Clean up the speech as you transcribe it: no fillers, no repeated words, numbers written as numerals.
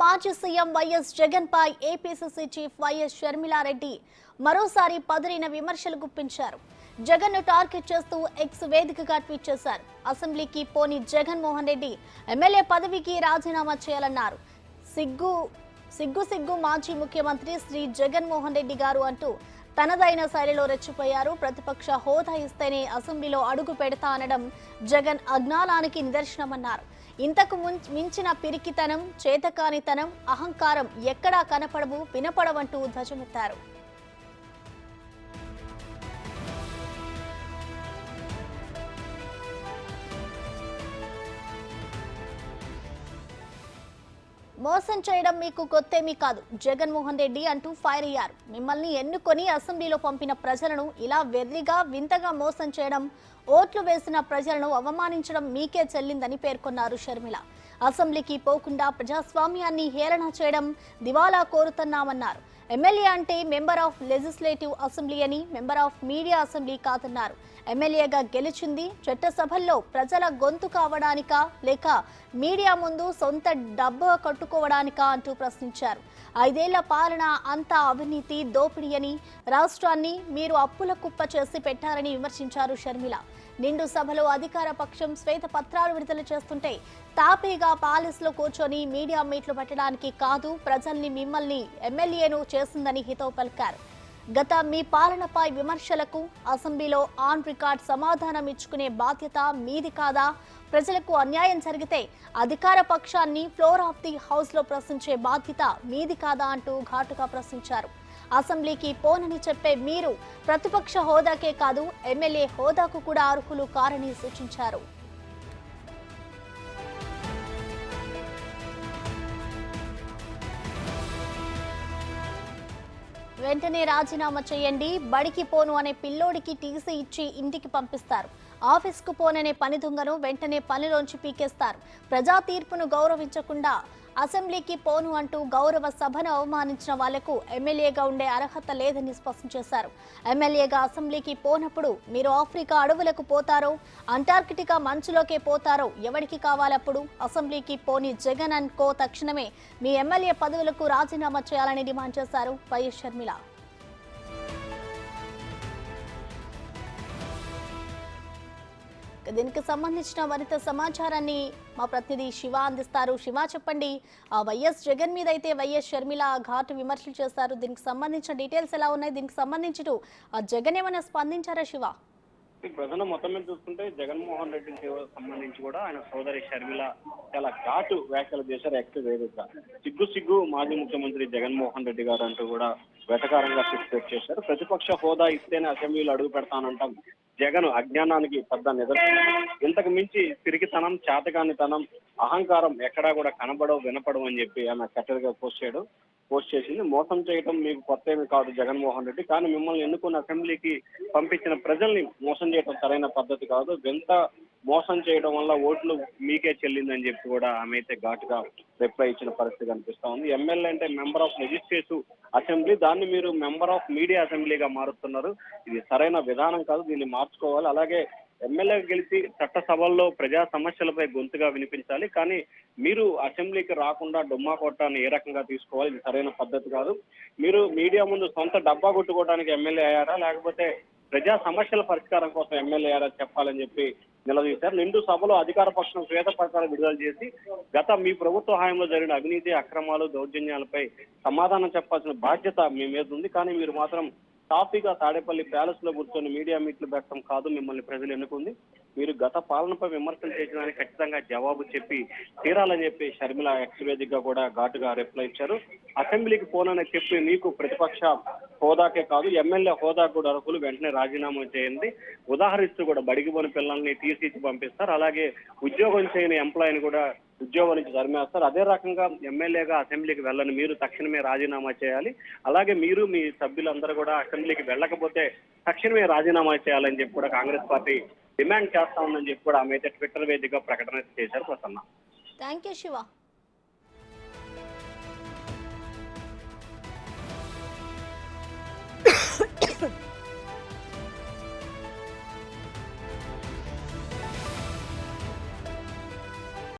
మాజీ CM YS Jagan పై APCC chief YS Sharmila Reddy మరోసారి పదురైన విమర్శలు గుప్పించారు. జగన్ ను టార్గెట్ చేస్తూ ఎక్స్ వేదికగా ట్వీట్ చేశారు. అసెంబ్లీకి పోని జగన్మోహన్ రెడ్డి ఎమ్మెల్యే పదవికి రాజీనామా చేయాలన్నారు. సిగ్గు మాజీ ముఖ్యమంత్రి శ్రీ జగన్మోహన్ రెడ్డి గారు అంటూ తనదైన శైలిలో రెచ్చిపోయారు. ప్రతిపక్ష హోదా ఇస్తేనే అసెంబ్లీలో అడుగు పెడతా అనడం జగన్ అజ్ఞానానికి నిదర్శనమన్నారు. ఇంతకు మించిన పిరికితనం, చేతకానితనం, అహంకారం ఎక్కడా కనపడవు, వినపడవంటూ ధ్వజమెత్తారు. మోసం చేయడం మీకు కొత్తేమీ కాదు, జగన్మోహన్ రెడ్డి అంటూ ఫైర్ అయ్యారు. మిమ్మల్ని ఎన్నుకొని అసెంబ్లీలో పంపిన ప్రజలను ఇలా వెర్రిగా వింతగా మోసం చేయడం, ఓట్లు వేసిన ప్రజలను అవమానించడం మీకే చెల్లిందని పేర్కొన్నారు షర్మిల. అసెంబ్లీకి పోకుండా ప్రజాస్వామ్యాన్ని హేళన చేయడం దివాలా కోరుతున్నామన్నారు. ఎమ్మెల్యే అంటే మెంబర్ ఆఫ్ లెజిస్లేటివ్ అసెంబ్లీ అని, మెంబర్ ఆఫ్ మీడియా అసెంబ్లీ కాదన్నారు. ఎమ్మెల్యేగా గెలిచింది చట్టసభల్లో ప్రజల గొంతు కావడానికా లేక మీడియా ముందు సొంత డబ్బు కట్టుకోవడానికా అంటూ ప్రశ్నించారు. 5 ఏళ్ల పాలన అంతా అవినీతి, దోపిడీ అని, రాష్ట్రాన్ని మీరు అప్పుల కుప్ప చేసి పెట్టారని విమర్శించారు షర్మిల. నిండు సభలో అధికార పక్షం శ్వేత పత్రాలు విడుదల చేస్తుంటే తాపీగా పాలెస్లో కూర్చొని మీడియా మీట్లు పెట్టడానికి కాదు, ప్రజల్ని మిమ్మల్ని ఎమ్మెల్యేను చేసిందని హితవు పలికారు. గత మీ పాలనపై విమర్శలకు అసెంబ్లీలో ఆన్ రికార్డ్ సమాధానం ఇచ్చుకునే బాధ్యత మీది కాదా? ప్రజలకు అన్యాయం జరిగితే అధికార పక్షాన్ని ఫ్లోర్ ఆఫ్ ది హౌస్ లో ప్రశ్నించే బాధ్యత మీది కాదా అంటూ ఘాటుగా ప్రశ్నించారు. అసెంబ్లీకి పోనని చెప్పే మీరు ప్రతిపక్ష హోదాకే కాదు, ఎమ్మెల్యే హోదాకు కూడా అర్హులు కారని సూచించారు. వెంటనే రాజీనామా చేయండి, బడికి పోను అనే పిల్లోడికి టీసీ ఇచ్చి ఇంటికి పంపిస్తారు. ఆఫీస్కు పోననే పని దొంగను వెంటనే పనిలోంచి పీకేస్తారు. ప్రజా తీర్పును గౌరవించకుండా అసెంబ్లీకి పోను అంటూ గౌరవ సభను అవమానించిన వాళ్లకు ఎమ్మెల్యేగా ఉండే అర్హత లేదని స్పష్టం చేశారు. ఎమ్మెల్యేగా అసెంబ్లీకి పోనప్పుడు మీరు ఆఫ్రికా అడవులకు పోతారో, అంటార్కిటికా మంచులోకే పోతారో ఎవరికి కావాలప్పుడు? అసెంబ్లీకి పోని జగన్ అండ్ కో తక్షణమే మీ ఎమ్మెల్యే పదవులకు రాజీనామా చేయాలని డిమాండ్ చేశారు వైఎస్ షర్మిల. దీనికి సంబంధించిన మరింత సమాచారాన్ని మా ప్రతినిధి శివ అందిస్తారు. శివ, చెప్పండి, వైఎస్ జగన్ మీద అయితే వైఎస్ షర్మిల ఘాటు విమర్శలు చేస్తారు. దీనికి సంబంధించిన డీటెయిల్స్ ఎలా ఉన్నాయి? దీనికి సంబంధించి జగన్ ఏమైనా స్పందించారా శివ? ప్రధాన మొత్తం మీద చూసుకుంటే జగన్మోహన్ రెడ్డికి సంబంధించి కూడా ఆయన సోదరి షర్మిల చాలా ఘాటు వ్యాఖ్యలు చేశారు. ఎక్స్ వేదిక సిగ్గు మాజీ ముఖ్యమంత్రి జగన్మోహన్ రెడ్డి గారు అంటూ కూడా వెటకారంగా ఫిక్స్ చేశారు. ప్రతిపక్ష హోదా ఇస్తేనే అసెంబ్లీలో అడుగు పెడతానంటాం జగన్ అజ్ఞానానికి పెద్ద నిదర్శనం. ఇంతకు మించి తిరిగితనం, చేతకానితనం, అహంకారం ఎక్కడా కూడా కనబడవు, వినపడవు అని చెప్పి ఆమె కట్టడిగా పోస్ట్ చేసింది. మోసం చేయడం మీకు కొత్త ఏమి కాదు జగన్మోహన్ రెడ్డి, కానీ మిమ్మల్ని ఎన్నుకున్న అసెంబ్లీకి పంపించిన ప్రజల్ని మోసం చేయడం సరైన పద్ధతి కాదు. ఎంత మోసం చేయడం వల్ల ఓట్లు మీకే చెల్లిందని చెప్పి కూడా ఆమె అయితే ఘాటుగా రిప్లై ఇచ్చిన పరిస్థితి కనిపిస్తా ఉంది. ఎమ్మెల్యే అంటే మెంబర్ ఆఫ్ లెజిస్లేటివ్ అసెంబ్లీ, దాన్ని మీరు మెంబర్ ఆఫ్ మీడియా అసెంబ్లీగా మారుతున్నారు. ఇది సరైన విధానం కాదు, దీన్ని మార్చుకోవాలి. అలాగే ఎమ్మెల్యే గెలిచి చట్టసభల్లో ప్రజా సమస్యలపై గొంతుగా వినిపించాలి, కానీ మీరు అసెంబ్లీకి రాకుండా డుమ్మా కొట్టాన్ని ఏ రకంగా తీసుకోవాలి? ఇది సరైన పద్ధతి కాదు. మీరు మీడియా ముందు సొంత డబ్బా కొట్టుకోవడానికి ఎమ్మెల్యే అయ్యారా, లేకపోతే ప్రజా సమస్యల పరిష్కారం కోసం ఎమ్మెల్యే అయ్యారా చెప్పాలని చెప్పి నిలదీశారు. నిండు సభలో అధికార పక్షం శ్వేత పత్రాలు విడుదల చేసి గత మీ ప్రభుత్వ హయాంలో జరిగిన అవినీతి, అక్రమాలు, దౌర్జన్యాలపై సమాధానం చెప్పాల్సిన బాధ్యత మీ మీద ఉంది, కానీ మీరు మాత్రం టాపీగా తాడేపల్లి ప్యాలెస్ లో కూర్చొని మీడియా మీట్లు పెట్టడం కాదు. మిమ్మల్ని ప్రజలు ఎన్నుకుంది, మీరు గత పాలనపై విమర్శలు చేసినానికి ఖచ్చితంగా జవాబు చెప్పి తీరాలని చెప్పి షర్మిల ఎక్స్ వేదికగా కూడా ఘాటుగా రిప్లై ఇచ్చారు. అసెంబ్లీకి పోనని చెప్పి మీకు ప్రతిపక్ష హోదాకే కాదు, ఎమ్మెల్యే హోదా కూడా అర్హులు, వెంటనే రాజీనామా చేయండి. ఉదాహరిస్తూ కూడా బడికి పోని పిల్లల్ని తీసి పంపిస్తారు. అలాగే ఉద్యోగం చేయని ఎంప్లాయీని కూడా ఉద్యోగం నుంచి తరిమేస్తారు. అదే రకంగా ఎమ్మెల్యేగా అసెంబ్లీకి వెళ్ళని మీరు తక్షణమే రాజీనామా చేయాలి. అలాగే మీరు మీ సభ్యులందరూ కూడా అసెంబ్లీకి వెళ్ళకపోతే తక్షణమే రాజీనామా చేయాలని చెప్పి కూడా కాంగ్రెస్ పార్టీ డిమాండ్ చేస్తా ఉందని చెప్పి కూడా ఆమె అయితే ట్విట్టర్ వేదికగా ప్రకటన చేశారు. Prasanna, thank you Shiva.